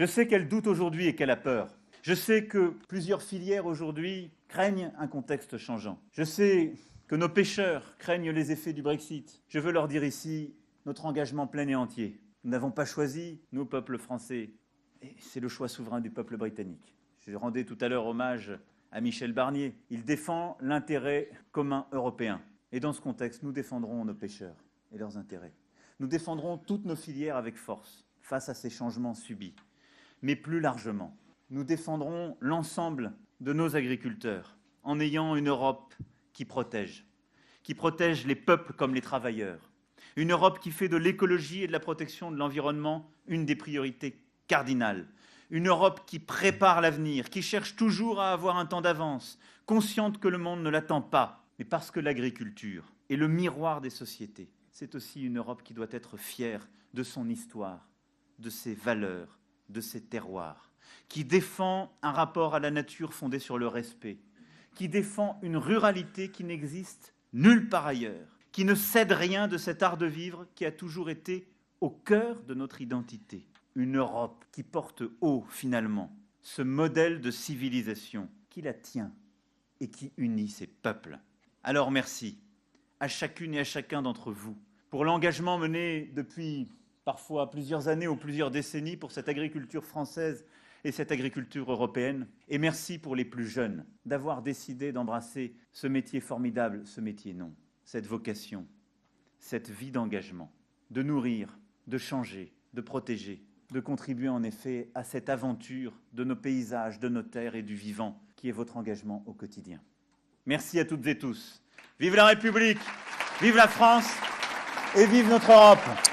Je sais qu'elle doute aujourd'hui et qu'elle a peur. Je sais que plusieurs filières aujourd'hui craignent un contexte changeant. Je sais que nos pêcheurs craignent les effets du Brexit. Je veux leur dire ici notre engagement plein et entier. Nous n'avons pas choisi, nous, peuple français, et c'est le choix souverain du peuple britannique. Je rendais tout à l'heure hommage à Michel Barnier. Il défend l'intérêt commun européen. Et dans ce contexte, nous défendrons nos pêcheurs et leurs intérêts. Nous défendrons toutes nos filières avec force face à ces changements subis. Mais plus largement, nous défendrons l'ensemble de nos agriculteurs en ayant une Europe qui protège les peuples comme les travailleurs. Une Europe qui fait de l'écologie et de la protection de l'environnement une des priorités cardinales. Une Europe qui prépare l'avenir, qui cherche toujours à avoir un temps d'avance, consciente que le monde ne l'attend pas. Mais parce que l'agriculture est le miroir des sociétés, c'est aussi une Europe qui doit être fière de son histoire, de ses valeurs, de ses terroirs, qui défend un rapport à la nature fondé sur le respect, qui défend une ruralité qui n'existe nulle part ailleurs, qui ne cède rien de cet art de vivre qui a toujours été au cœur de notre identité. Une Europe qui porte haut, finalement, ce modèle de civilisation qui la tient et qui unit ses peuples. Alors merci à chacune et à chacun d'entre vous pour l'engagement mené depuis parfois plusieurs années ou plusieurs décennies pour cette agriculture française et cette agriculture européenne. Et merci pour les plus jeunes d'avoir décidé d'embrasser ce métier formidable, ce métier non, cette vocation, cette vie d'engagement, de nourrir, de changer, de protéger, de contribuer en effet à cette aventure de nos paysages, de nos terres et du vivant qui est votre engagement au quotidien. Merci à toutes et tous. Vive la République, vive la France et vive notre Europe.